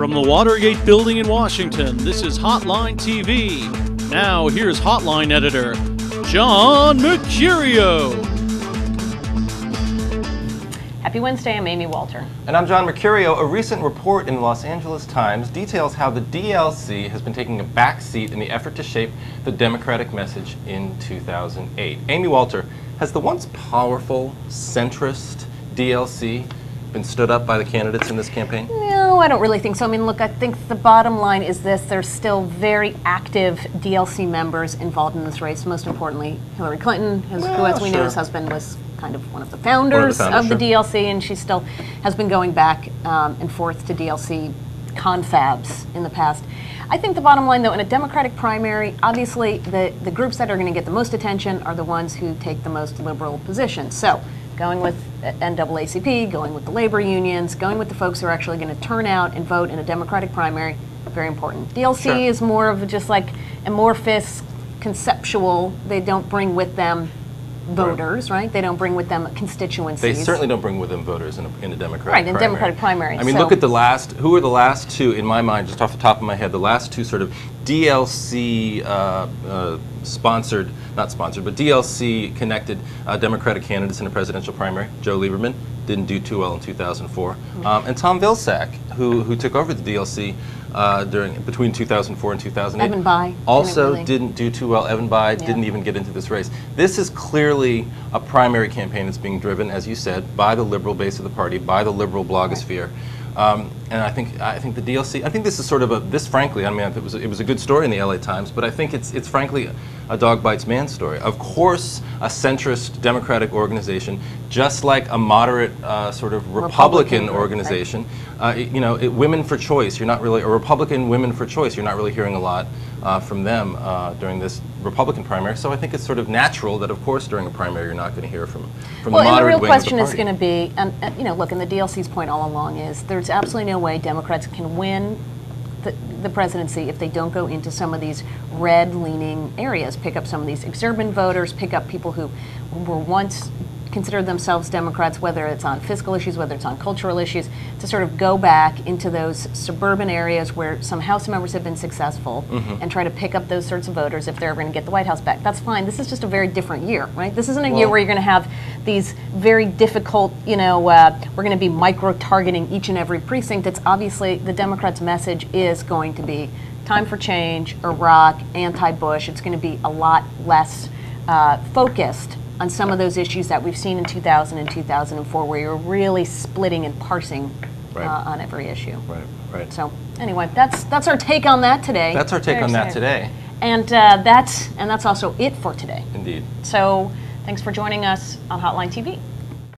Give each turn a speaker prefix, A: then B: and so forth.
A: From the Watergate Building in Washington, this is Hotline TV. Now, here's Hotline editor, John Mercurio.
B: Happy Wednesday, I'm Amy Walter.
C: And I'm John Mercurio. A recent report in the Los Angeles Times details how the DLC has been taking a back seat in the effort to shape the Democratic message in 2008. Amy Walter, has the once powerful, centrist DLC been stood up by the candidates in this campaign?
B: No, I don't really think so. I mean, look, I think the bottom line is this. There's still very active DLC members involved in this race. Most importantly, Hillary Clinton, who, as we know, his husband was kind of one of the founders of the DLC, and she still has been going back and forth to DLC confabs in the past. I think the bottom line, though, in a Democratic primary, obviously the groups that are going to get the most attention are the ones who take the most liberal positions. So, going with NAACP, going with the labor unions, going with the folks who are actually going to turn out and vote in a Democratic primary, very important. DLC is more of just like amorphous, conceptual. They don't bring with them voters, right? They don't bring with them constituencies.
C: They certainly don't bring with them voters in a Democratic primary.
B: Right, in Democratic primaries.
C: I mean, look at the last, who are the last two, in my mind, just off the top of my head, the last two sort of DLC sponsored, not sponsored, but DLC connected Democratic candidates in a presidential primary. Joe Lieberman didn't do too well in 2004. And Tom Vilsack, who took over the DLC between 2004 and 2008.
B: Evan Bayh
C: also didn't do too well. Evan Bayh didn't even get into this race. This is clearly a primary campaign that's being driven, as you said, by the liberal base of the party, by the liberal blogosphere. And I think the DLC. I think this is sort of frankly. I mean, it was a good story in the LA Times, but I think it's frankly a dog bites man story. Of course, a centrist Democratic organization, just like a moderate sort of Republican organization. Right. You know, Women for Choice. You're not really a Republican Women for Choice. You're not really hearing a lot from them during this Republican primary. So I think it's sort of natural that, of course, during a primary, you're not going to hear from the moderate wing of the party. Well, and the real question
B: is going to be, and you know, look, and the DLC's point all along is there's absolutely no way Democrats can win the presidency if they don't go into some of these red-leaning areas, pick up some of these exurban voters, pick up people who were once considered themselves Democrats, whether it's on fiscal issues, whether it's on cultural issues, to sort of go back into those suburban areas where some House members have been successful and try to pick up those sorts of voters if they're ever going to get the White House back. That's fine. This is just a very different year, right? This isn't a year where you're going to have these very difficult, you know, we're going to be micro-targeting each and every precinct. It's obviously, the Democrats' message is going to be time for change, Iraq, anti-Bush. It's going to be a lot less focused on some of those issues that we've seen in 2000 and 2004, where you're really splitting and parsing on every issue.
C: Right.
B: So anyway, that's our take on that today.
C: That's our take on that today.
B: And that's also it for today.
C: Indeed.
B: So thanks for joining us on Hotline TV.